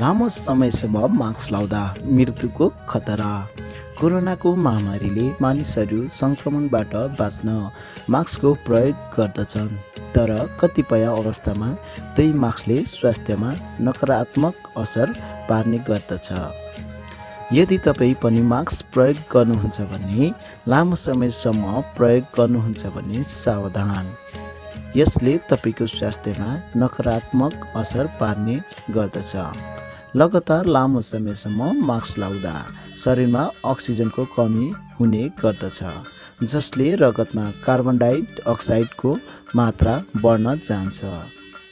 लामो समयसम्म मास्क लाउँदा मृत्युको खतरा। कोरोनाको महामारीले मानिसहरू संक्रमणबाट बाँच्न मास्कको प्रयोग गर्दछन्, तर कतिपय अवस्थामा त्यही मास्कले स्वास्थ्यमा नकारात्मक असर पार्ने गर्दछ। यदि तपाईँ पनि मास्क प्रयोग गर्नुहुन्छ भने लामो समयसम्म प्रयोग गर्नुहुन्छ भने सावधान, यसले तपाईको स्वास्थ्यमा नकारात्मक असर पार्ने गर्दछ। लगातार लामो समयसम्म मास्क लाउँदा शरीरमा अक्सिजनको कमी हुने गर्दछ, जसले रगतमा कार्बन डाइअक्साइडको मात्रा बढ्न जान्छ।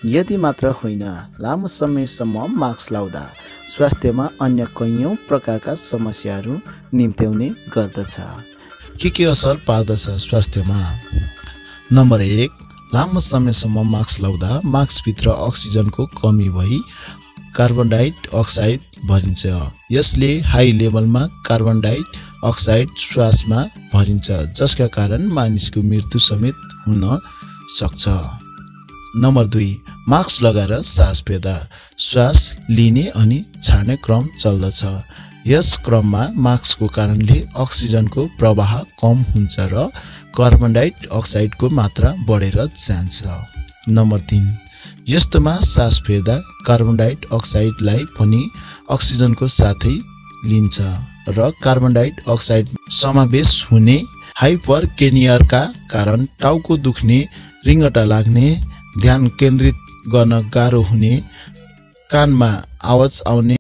यदि मात्र होइन, लामो समयसम्म मास्क लाउँदा स्वास्थ्यमा अन्य कैयौँ प्रकारका समस्याहरू निम्त्याउने गर्दछ। के असर पार्दछ स्वास्थ्यमा? नम्बर 1, लामो समयसम्म मास्क लाउँदा मास्कभित्र अक्सिजनको कमी भई कार्बन डाइअक्साइड भरिन्छ। यसले हाई लेभलमा कार्बन डाइअक्साइड श्वासमा भरिन्छ, जसका कारण मानिसको मृत्यु समेत हुन सक्छ। नम्बर 2, मास्क लगाएर सास फेर्दा श्वास लिने अनि छाड्ने क्रम चल्दछ। यस क्रममा मास्कको कारणले अक्सिजनको प्रवाह कम हुन्छ र कार्बन डाइअक्साइडको मात्रा बढेर जान्छ। नम्बर 3, यस्तोमा सास फेर्दा कार्बन डाइअक्साइडलाई पनि अक्सिजनको साथै लिन्छ र कार्बन डाइअक्साइड समावेश हुने हाइपरकेनियाका कारण टाउको दुख्ने, रिङ्गटा लाग्ने, ध्यान केन्द्रित गर्न गाह्रो हुने, कानमा आवाज आउने।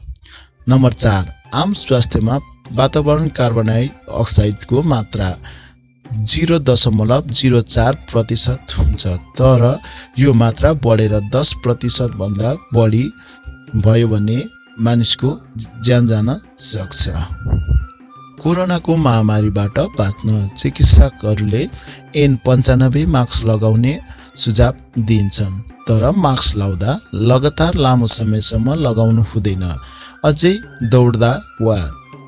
नम्बर 4, आम स्वास्थ्यमा वातावरण कार्बन डाइअक्साइडको मात्रा 0.04% हुन्छ, तर यो मात्रा बढेर 10% भन्दा बढी भयो भने मानिसको ज्यान जान सक्छ। कोरोनाको महामारीबाट बाँच्न चिकित्सकहरूले N95 मास्क लगाउने सुझाव दिन्छन्, तर मास्क लाउँदा लगातार लामो समयसम्म लगाउनु हुँदैन। अझै दौड्दा वा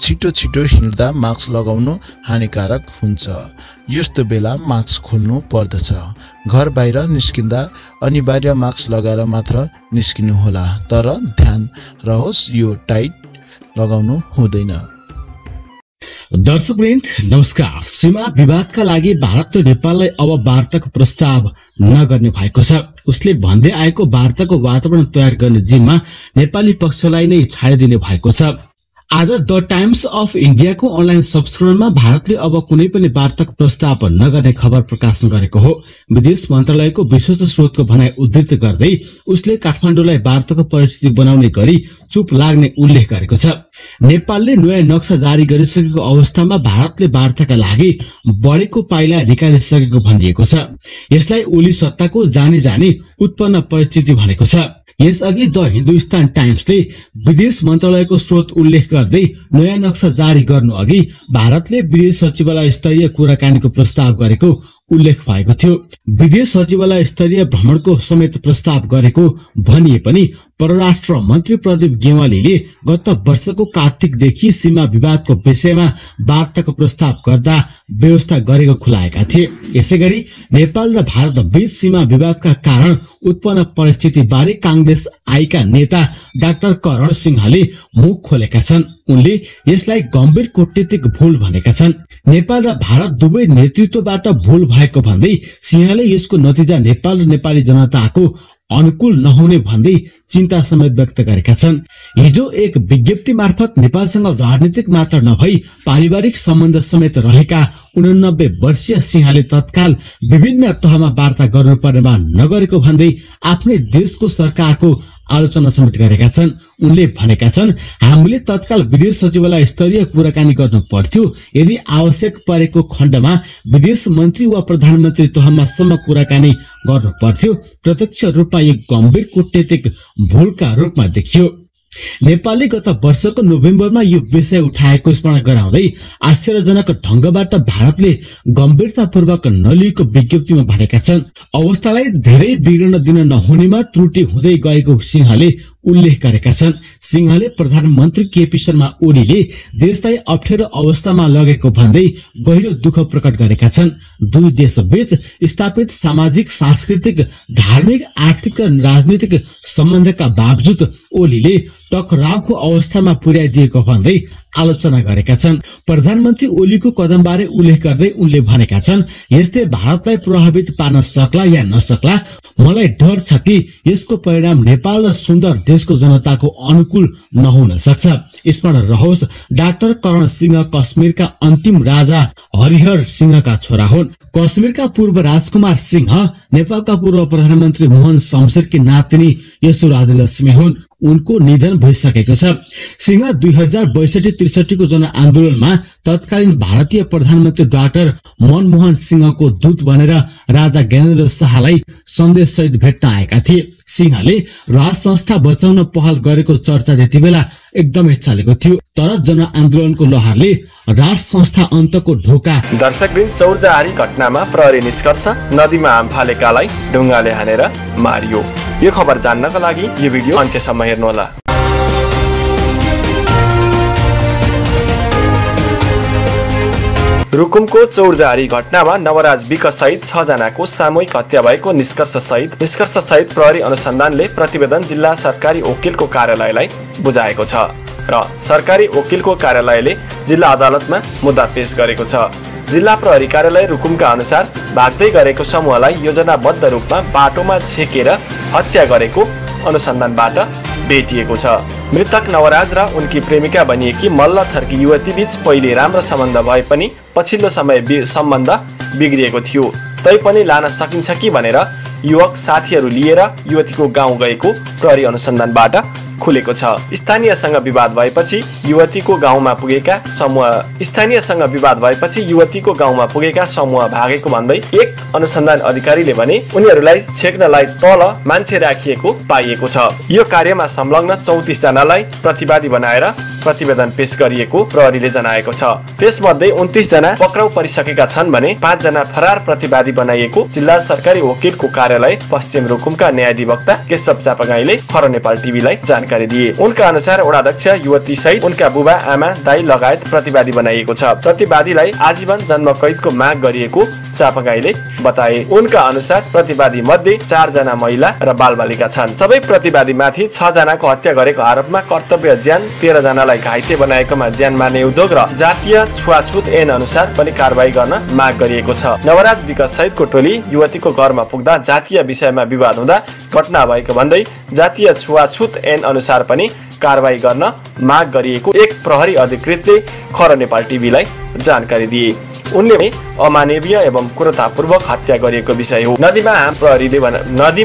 छिटो हिँड्दा मास्क लगाउनु हानिकारक हुन्छ। यस्तो बेला मास्क खोल्नु पर्दछ। घर बाहिर निस्किँदा अनिवार्य मास्क लगाएर मात्र निस्किनु होला, तर ध्यान रहोस् यो टाइट लगाउनु हुँदैन। दर्शकवृन्द नमस्कार। सीमा विवादका लागि भारत र नेपाललाई अब वार्ताको प्रस्ताव नगर्ने भएको छ। उसले भन्दै आएको वार्ताको वातावरण तयार गर्ने जिम्मा नेपाली पक्षलाई नै छाडिदिने भएको छ। आज द टाइम्स अफ इन्डियाको अनलाइन संस्करणमा भारतले अब कुनै पनि वार्ताको प्रस्ताव नगर्ने खबर प्रकाशन गरेको हो। विदेश मन्त्रालयको विश्वस्त स्रोतको भनाइ उद्धृत गर्दै उसले काठमाडौँलाई वार्ताको परिस्थिति बनाउने गरी चुप लाग्ने उल्लेख गरेको छ। नेपालले नयाँ नक्सा जारी गरिसकेको अवस्थामा भारतले वार्ताका लागि बढेको पाइला निकालिसकेको भनिएको छ। यसलाई ओली सत्ताको जानी जानी उत्पन्न परिस्थिति भनेको छ। यसअघि द हिन्दुस्तान टाइम्सले विदेश मन्त्रालयको स्रोत उल्लेख गर्दै नयाँ नक्सा जारी गर्नु अघि भारतले विदेश सचिवालय स्तरीय कुराकानीको प्रस्ताव गरेको उल्लेख भएको थियो। विदेश सचिवालय स्तरीय भ्रमणको समेत प्रस्ताव गरेको भनिए पनि परराष्ट्र मन्त्री प्रदीप गेवालीले गत वर्षको कार्तिकदेखि सीमा विवादको विषयमा वार्ताको प्रस्ताव गर्दा व्यवस्था गरेको खुलाएका थिए। यसैगरी नेपाल र भारत बीच सीमा विवादका कारण उत्पन्न परिस्थिति बारे कांग्रेस आइका नेता डाक्टर करण सिंहले मुख खोलेका छन्। उनले यसलाई गम्भीर कूटनीतिक भूल भनेका छन्। नेपाल र भारत दुवै नेतृत्वबाट भूल भएको भन्दै सिंहले यसको नतिजा नेपाल र नेपाली जनताको अनुकूल नहुने भन्दै चिन्ता समेत व्यक्त गरेका छन्। हिजो एक विज्ञप्ति मार्फत नेपालसँग राजनीतिक मात्र नभई पारिवारिक सम्बन्ध समेत रहेका 89 वर्षीय सिंहले तत्काल विभिन्न तहमा वार्ता गर्नुपर्नेमा नगरेको भन्दै आफ्नै देशको सरकारको आलोचना समेत गरेका छन्। उनले भनेका छन्, हामीले तत्काल विदेश सचिवालय स्तरीय कुराकानी गर्नु पर्थ्यो। यदि आवश्यक परेको खण्डमा विदेश मन्त्री वा प्रधानमन्त्री तहमा सम्म कुराकानी गर्नु पर्थ्यो। प्रत्यक्ष रूपमा एक गम्भीर कूटनीतिक भूलका रूपमा देखियो। नेपालले गत वर्षको नोभेम्बरमा यो विषय उठाएको स्मरण गराउँदै आश्चर्यजनक ढंगबाट भारतले गम्भीरतापूर्वक नलिएको विज्ञप्तिमा भनेका छन्। अवस्थालाई धेरै बिग्रन दिन नहुनेमा त्रुटि हुँदै गएको सिंहले उल्लेख गरेका छन्। सिंहले प्रधानमन्त्री केपी शर्मा ओलीले देशलाई अप्ठ्यारो अवस्थामा लगेको भन्दै गहिरो दुःख प्रकट गरेका छन्। दुई देशबीच स्थापित सामाजिक, सांस्कृतिक, धार्मिक, आर्थिक र राजनीतिक सम्बन्धका बावजुद ओलीले टकरावको अवस्थामा पुर्याइदिएको भन्दै आलोचना गरेका छन्। प्रधानमन्त्री ओलीको कदमबारे उल्लेख गर्दै उनले भनेका छन्, यसले भारतलाई प्रभावित पार्न सक्ला या नसक्ला, मलाई डर छ कि यसको परिणाम नेपाल र सुन्दर देशको जनताको अनुकूल नहुन सक्छ। स्मरण रहोस्, डाक्टर करण सिंह कश्मीरका अन्तिम राजा हरिहर सिंहका छोरा हुन्। कश्मीरका पूर्व राजकुमार सिंह नेपालका पूर्व प्रधानमन्त्री मोहन शमशेरकी नातिनी यसो राजलक्ष्मी हुन्। उनको निधन भइसकेको छ। सिंह 2062-63 को जनआन्दोलनमा तत्कालीन भारतीय प्रधानमन्त्री डाक्टर मनमोहन सिंहको दूत बनेर राजा ज्ञानेन्द्र शाहलाई सन्देश सहित भेट्न आएका थिए। सिंहले राज संस्था बचाउन पहल गरेको चर्चा त्यति बेला एकदमै चलेको थियो, तर जनआन्दोलनको लहरले राज संस्था अन्तको ढोका। दर्शकवृन्द, चौरजाहारी घटनामा प्रहरी निष्कर्ष, नदीमा आम फालेकालाई ढुङ्गाले हानेर मारियो। यो खबर जान्नका लागि यो भिडियो अन्त्यसम्म हेर्नुहोला। रुकुमको चौरजाहारी घटनामा नवराज विक सहित 6 जनाको सामूहिक हत्या भएको निष्कर्ष सहित प्रहरी अनुसन्धानले प्रतिवेदन जिल्ला सरकारी वकिलको कार्यालयलाई बुझाएको छ र सरकारी वकिलको कार्यालयले जिल्ला अदालतमा मुद्दा पेश गरेको छ। जिल्ला प्रहरी कार्यालय रुकुमका अनुसार भाग्दै गरेको समूहलाई योजनाबद्ध रूपमा बाटोमा छेकेर हत्या गरेको अनुसन्धानबाट भेटिएको छ। मृतक नवराज र उनकी प्रेमिका भनिएकी मल्ल थर्की युवती बीच पहिले राम्रो सम्बन्ध भए पनि पछिल्लो समय सम्बन्ध बिग्रिएको थियो। तैपनि लान सकिन्छ कि भनेर युवक साथीहरू लिएर युवतीको गाउँ गएको प्रहरी अनुसन्धानबाट खुलेको छ। स्थानीयसँग विवाद भएपछि युवतीको गाउँमा पुगेका समूह भागेको भन्दै एक अनुसन्धान अधिकारीले भने उनीहरूलाई छेक्नलाई तल मान्छे राखिएको पाइएको छ। यो कार्यमा संलग्न 34 जनालाई प्रतिवादी बनाएर प्रतिवेदन पेश गरिएको प्रहरीले जनाएको छ। त्यसमध्ये 29 जना पक्राउ परिसकेका छन् भने 5 जना फरार प्रतिवादी बनाइएको जिल्ला सरकारी वकिलको कार्यालय पश्चिम रुकुमका न्यायाधिवक्ता केशव चापागाईले खर नेपाल टिभीलाई जानकारी दिए। उनका अनुसार वडाध्यक्ष युवती सहित उनका बुबा, आमा, दाइ लगायत प्रतिवादी बनाइएको छ। प्रतिवादीलाई आजीवन जन्म कैदको माग गरिएको चापागाईले बताए। उनका अनुसार प्रतिवादी मध्ये 4 जना महिला र बालबालिका छन्। सबै प्रतिवादी माथि 6 जनाको हत्या गरेको आरोपमा कर्तव्य ज्यान, 13 जनालाई घाइते बनाएकोमा ज्यान मार्ने उद्योग र जातीय छुवाछुत ऐन अनुसार पनि कारबाही गर्न माग गरिएको छ। नवराज विकास सहितको टोली युवतीको घरमा पुग्दा जातीय विषयमा विवाद हुँदा घटना भएको भन्दै जातीय छुवाछुत ऐन अनुसार पनि कारबाही गर्न माग गरिएको एक प्रहरी अधिकृतले खर नेपाल टिभीलाई जानकारी दिए। उनले अमानवीय एवं क्रूरतापूर्वक हत्या गरिएको विषय हो। नदीमा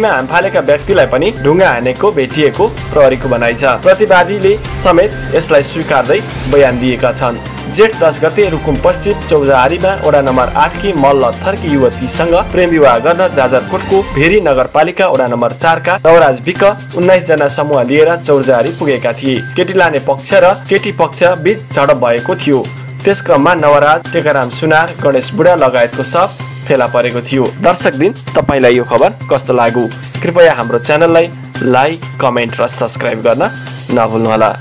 हाम फालेका व्यक्तिलाई पनि ढुङ्गा हानेको भेटिएको प्रहरीको भनाइ छ। प्रतिवादीले समेत यसलाई स्वीकार्दै बयान दिएका छन्। जेठ 10 गते रुकुम पश्चिम चौरजाहारीमा वडा नम्बर 8 की मल्ल थर्की युवतीसँग प्रेम विवाह गर्न जाजरकोटको भेरी नगरपालिका वडा नम्बर 4 का नवराज विक 19 जना समूह लिएर चौरजाहारी पुगेका थिए। केटी लाने पक्ष र केटी पक्ष बीच झडप भएको थियो। त्यस क्रममा नवराज, टेकाराम सुनार, गणेश बुढा लगायतको सब फेला परेको थियो। दर्शकवृन्द, तपाईलाई यो खबर कस्तो लाग्यो? कृपया हाम्रो च्यानललाई लाइक, कमेन्ट र सब्स्क्राइब गर्न नभुल्नुहोला।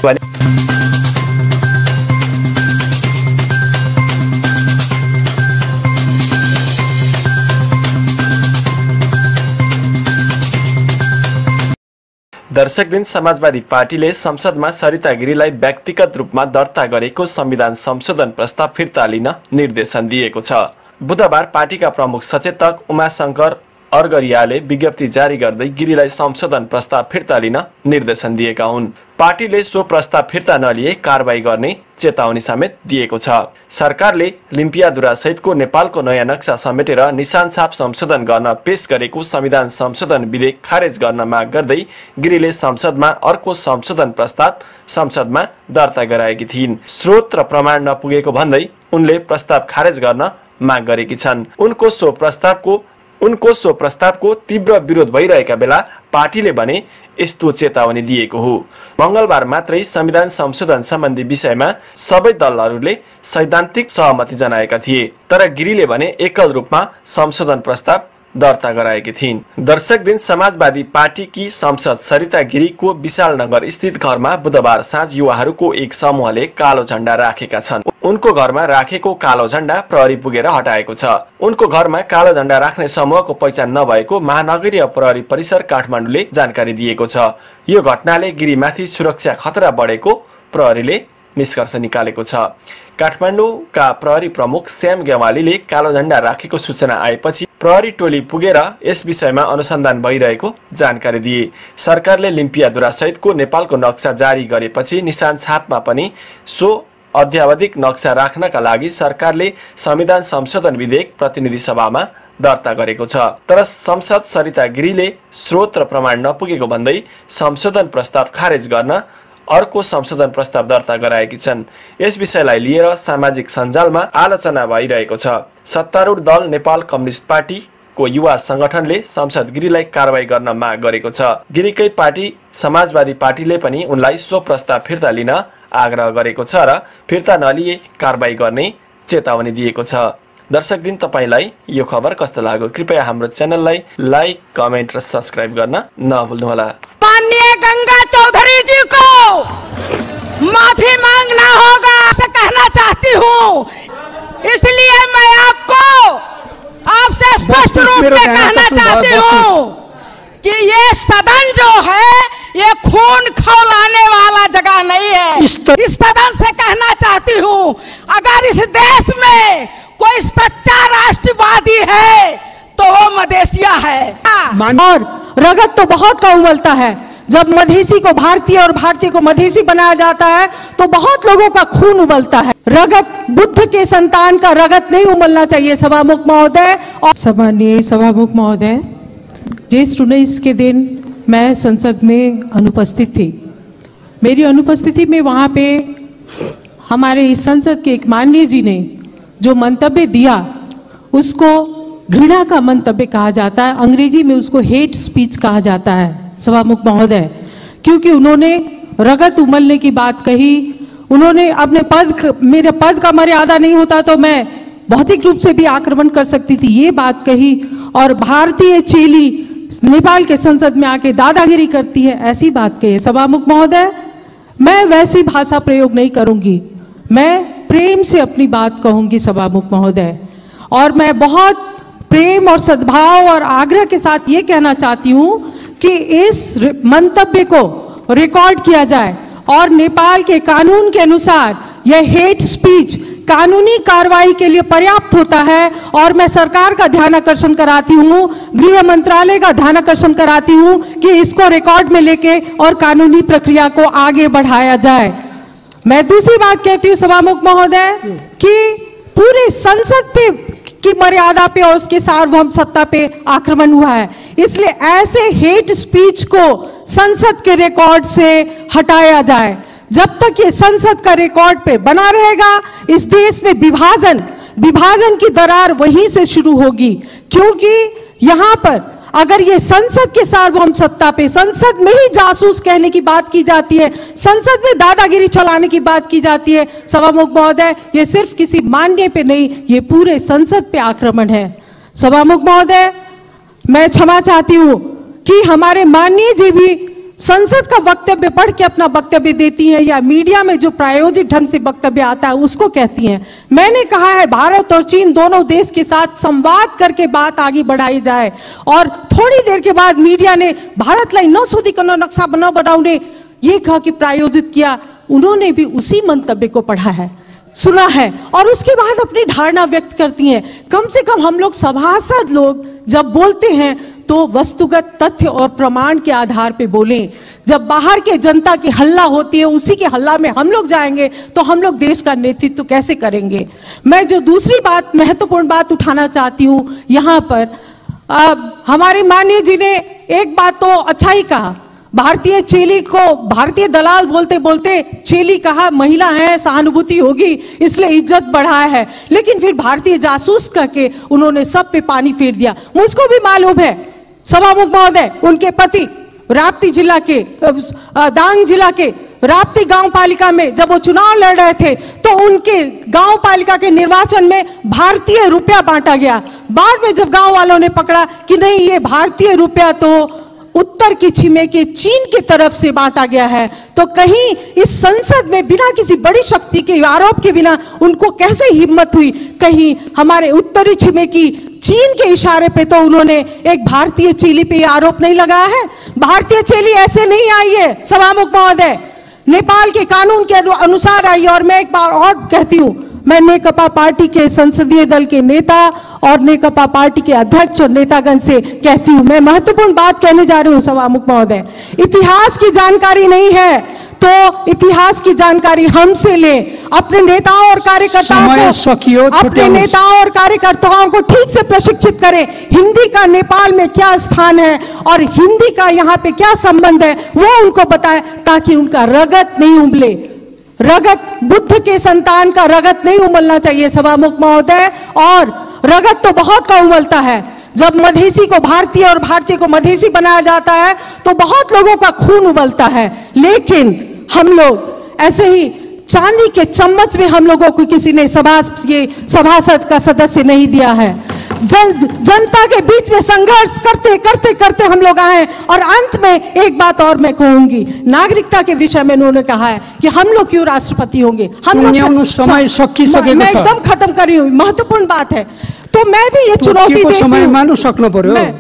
दर्शकवृन्द, समाजवादी पार्टीले संसदमा सरिता गिरीलाई व्यक्तिगत रूपमा दर्ता गरेको संविधान संशोधन प्रस्ताव फिर्ता लिन निर्देशन दिएको छ। बुधबार पार्टीका प्रमुख सचेतक उमाशंकर अर्गरियाले विज्ञप्ति जारी गर्दै गिरीलाई संशोधन प्रस्ताव फिर्ता लिन निर्देशन दिएका हुन्। पार्टीले सो प्रस्ताव फिर्ता नलिए कारबाही गर्ने चेतावनी समेत दिएको छ। सरकारले लिम्पियाधुरा सहितको नेपालको नयाँ नक्सा समेटेर निशान छाप संशोधन गर्न पेश गरेको संविधान संशोधन विधेयक खारेज गर्न माग गर्दै गिरीले संसदमा अर्को संशोधन प्रस्ताव संसदमा दर्ता गराएकी थिइन्। स्रोत र प्रमाण नपुगेको भन्दै उनले प्रस्ताव खारेज गर्न माग गरेकी छन्। उनको सो प्रस्तावको तीव्र विरोध भइरहेका बेला पार्टीले भने यस्तो चेतावनी दिएको हो। मंगलबार मात्रै संविधान संशोधन सम्बन्धी विषयमा सबै दलहरूले सैद्धान्तिक सहमति जनाएका थिए, तर गिरीले भने एकल रूपमा संशोधन प्रस्ताव दर्ता गराएकी थिइन्। दर्शक दिन समाजवादी पार्टीकी सांसद सरिता गिरीको विशालनगर स्थित घरमा बुधबार साँझ युवाहरूको एक समूहले कालो झण्डा राखेका छन्। उनको घरमा राखेको कालो झण्डा प्रहरी पुगेर हटाएको छ। उनको घरमा कालो झण्डा राख्ने समूहको पहिचान नभएको महानगरीय प्रहरी परिसर काठमाडौँले जानकारी दिएको छ। यो घटनाले गिरीमाथि सुरक्षा खतरा बढेको प्रहरीले निष्कर्ष निकालेको छ। काठमाडौँका प्रहरी प्रमुख श्याम गेवालीले कालो झण्डा राखेको सूचना आएपछि प्रहरी टोली पुगेर यस विषयमा अनुसन्धान भइरहेको जानकारी दिए। सरकारले लिम्पियाधुरा सहितको नेपालको नक्सा जारी गरेपछि निशान छापमा पनि सो अध्यावधिक नक्सा राख्नका लागि सरकारले संविधान संशोधन विधेयक प्रतिनिधि सभामा दर्ता गरेको छ। तर संसद सरिता गिरीले स्रोत र प्रमाण नपुगेको भन्दै संशोधन प्रस्ताव खारेज गर्न अर्को संशोधन प्रस्ताव दर्ता गराएकी छन्। यस विषयलाई लिएर सामाजिक सञ्जालमा आलोचना भइरहेको छ। सत्तारूढ दल नेपाल कम्युनिस्ट पार्टीको युवा संगठनले सांसद गिरीलाई कारबाही गर्न माग गरेको छ। गिरीकै पार्टी समाजवादी पार्टीले पनि उनलाई सो प्रस्ताव फिर्ता लिन आग्रह गरेको छ र फिर्ता नलिए कारबाही गर्ने चेतावनी दिएको छ। दर्शक दिन तपाईलाई यो खबर कस्तो लाग्यो कृपया हाम्रो च्यानललाई लाइक, कमेन्ट र सब्स्क्राइब गर्न नभुल्नुहोला। माननीय गंगा चौधरी जी को माफी मांगना होगा ऐसा कहना चाहती हूँ। इसलिए मैं आपसे स्पष्ट रूप में कहना चाहती हूँ कि ये सदन जो है ये खून खौलाने वाला जगह नहीं है। इस सदन से कहना चाहती हूँ अगर इस देश में कोई सच्चा राष्ट्रवादी है तो वो मधेसिया है। और रगत तो बहुत का उमलता है। जब मधेसी को भारतीय और भारतीय को मधेसी बनाया जाता है तो बहुत लोगों का खून उबलता है। रगत बुद्ध के संतान का रगत नहीं उमलना चाहिए। सभामुख महोदय और सम्माननीय सभामुख महोदय, ज्येष्ठ 19 के दिन मैं संसद में अनुपस्थित थी। मेरी अनुपस्थिति में वहाँ पे हमारे इस संसद के एक माननीय जी ने जो मंतव्य दिया उसको घृणा का मंतव्य कहा जाता है। अंग्रेजी में उसको हेट स्पीच कहा जाता है सभामुख महोदय, क्योंकि उन्होंने रगत उमलने की बात कही। उन्होंने अपने मेरे पद का मर्यादा नहीं होता तो मैं भौतिक रूप से भी आक्रमण कर सकती थी, ये बात कही। और भारतीय चेली नेपाल के संसद में आके दादागिरी करती है, ऐसी बात कही। सभामुख महोदय, मैं वैसी भाषा प्रयोग नहीं करूंगी, मैं प्रेम से अपनी बात कहूंगी सभामुख महोदय। और मैं बहुत प्रेम और सद्भाव और आग्रह के साथ ये कहना चाहती हूँ कि इस मंतव्य को रिकॉर्ड किया जाए और नेपाल के कानून के अनुसार यह हेट स्पीच कानूनी कार्रवाई के लिए पर्याप्त होता है। और मैं सरकार का ध्यान आकर्षण कराती हूँ, गृह मंत्रालय का ध्यान आकर्षण कराती हूँ कि इसको रिकॉर्ड में लेके और कानूनी प्रक्रिया को आगे बढ़ाया जाए। मैं दूसरी बात कहती हूँ सभामुख महोदय कि पूरे संसद पे की मर्यादा पे और उसके सार्वभौम सत्ता पे आक्रमण हुआ है, इसलिए ऐसे हेट स्पीच को संसद के रिकॉर्ड से हटाया जाए। जब तक ये संसद का रिकॉर्ड पे बना रहेगा इस देश में विभाजन की दरार वहीं से शुरू होगी। क्योंकि यहाँ पर अगर ये संसद के सार्वभौम सत्ता पे संसद में ही जासूस कहने की बात की जाती है, संसद में दादागिरी चलाने की बात की जाती है, सभामुख महोदय ये सिर्फ किसी माननीय पे नहीं, ये पूरे संसद पे आक्रमण है। सभामुख महोदय, मैं क्षमा चाहती हूँ कि हमारे माननीय जी भी संसद का वक्तव्य पढ़ के अपना वक्तव्य देती हैं या मीडिया में जो प्रायोजित ढंग से वक्तव्य आता है उसको कहती हैं। मैंने कहा है भारत और चीन दोनों देश के साथ संवाद करके बात आगे बढ़ाई जाए। और थोड़ी देर के बाद मीडिया ने भारतलाई नसोधिकन नक्शा न बनाउने ये कहा कि प्रायोजित किया। उन्होंने भी उसी मंतव्य को पढ़ा है, सुना है और उसके बाद अपनी धारणा व्यक्त करती हैं। कम से कम हम लोग सभासद लोग जब बोलते हैं तो वस्तुगत तथ्य और प्रमाण के आधार पे बोलें। जब बाहर के जनता की हल्ला होती है उसी के हल्ला में हम लोग जाएंगे तो हम लोग देश का नेतृत्व कैसे करेंगे। मैं जो दूसरी बात महत्वपूर्ण बात उठाना चाहती हूँ यहाँ पर, हमारे माननीय जी ने एक बात तो अच्छा ही कहा, भारतीय चेली को भारतीय दलाल बोलते बोलते चेली कहा, महिला है सहानुभूति होगी इसलिए इज्जत बढ़ाया है, लेकिन फिर भारतीय जासूस करके उन्होंने सब पे पानी फेर दिया। मुझको भी मालूम है सभामुख महोदय, उनके पति राप्ती जिला के दांग जिला के राप्ती गांव पालिका में जब वो चुनाव लड़ रहे थे तो उनके गांव पालिका के निर्वाचन में भारतीय रुपया बांटा गया। बाद में जब गांव वालों ने पकड़ा कि नहीं, ये भारतीय रुपया तो उत्तर की छिमेकी चीन की तरफ से बांटा गया है, तो कहीं इस संसद में बिना किसी बड़ी शक्ति के आरोप के बिना उनको कैसे हिम्मत हुई? कहीं हमारे उत्तरी छिमेकी चीन के इशारे पे तो उन्होंने एक भारतीय चेली पे आरोप नहीं लगाया है। भारतीय चेली ऐसे नहीं आई है सभामुख महोदय, नेपाल के कानून के अनुसार आई है। और मैं एक बार और कहती हूँ, मैं नेकपा पार्टी के संसदीय दल के नेता और नेकपा पार्टी के अध्यक्ष और नेतागण से कहती हूँ, मैं महत्वपूर्ण बात कहने जा रही हूँ सभामुख महोदय। इतिहास की जानकारी नहीं है तो इतिहास की जानकारी हमसे लें। अपने नेताओं और कार्यकर्ताओं को ठीक से प्रशिक्षित करें। हिंदी का नेपाल में क्या स्थान है और हिंदी का यहाँ पे क्या संबंध है वो उनको बताएं, ताकि उनका रगत नहीं उबले। रगत, बुद्ध के संतान का रगत नहीं उमलना चाहिए सभामुख महोदय। और रगत तो बहुत का उमलता है। जब मधेसी को भारतीय और भारतीय को मधेसी बनाया जाता है तो बहुत लोगों का खून उबलता है, लेकिन हम लोग ऐसे ही चांदी के चम्मच में हम लोगों को किसी ने सभासद का सदस्य नहीं दिया है। जनता के बीच में संघर्ष करते करते करते हम लोग आए। और अंत में एक बात और मैं कहूंगी, नागरिकता के विषय में उन्होंने कहा है कि हम लोग क्यों राष्ट्रपति होंगे, हम लोग मैं एकदम खत्म कर रही हूँ, महत्वपूर्ण बात है। तो मैं भी ये चुनौती देती हूँ,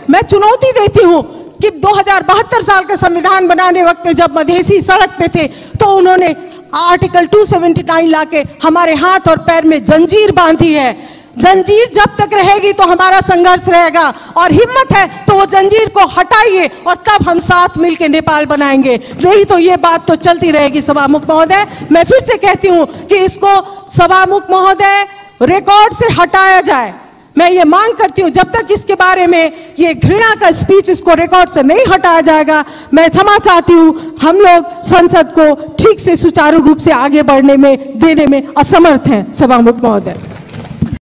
मैं चुनौती देती हूँ कि 2072 साल का संविधान बनाने वक्त जब मधेसी सड़क पे थे तो उन्होंने आर्टिकल 279 लाके हमारे हाथ और पैर में जंजीर बांधी है। जंजीर जब तक रहेगी तो हमारा संघर्ष रहेगा, और हिम्मत है तो वो जंजीर को हटाइए और तब हम साथ मिलकर नेपाल बनाएंगे। नहीं तो ये बात तो चलती रहेगी सभामुख महोदय। मैं फिर से कहती हूँ कि इसको सभामुख महोदय रिकॉर्ड से हटाया जाए। मैं ये मांग करती हूँ, जब तक इसके बारे में ये घृणा का स्पीच इसको रिकॉर्ड से नहीं हटाया जाएगा, मैं क्षमा चाहती हूँ। हम लोग संसद को ठीक से सुचारू रूप से आगे बढ़ने में देने में असमर्थ हैं सभामुख महोदय।